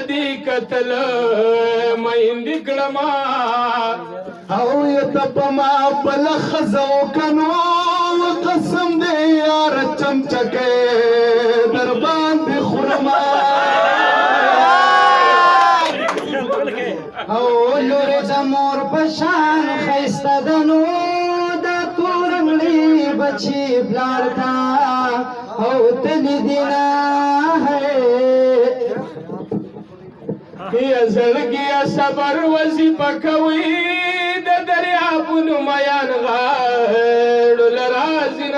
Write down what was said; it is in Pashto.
دی کتل میندې کړما او یتپما بل خزو کنو قسم دې یار چمچکه در باندې خرما او لور د مور پشان خيسته دنو د تورنګلي بچي بلار تا او تل دینا ہے یا زړګي صبر وظیفه کوي د دریابونو میان غاړو لرازي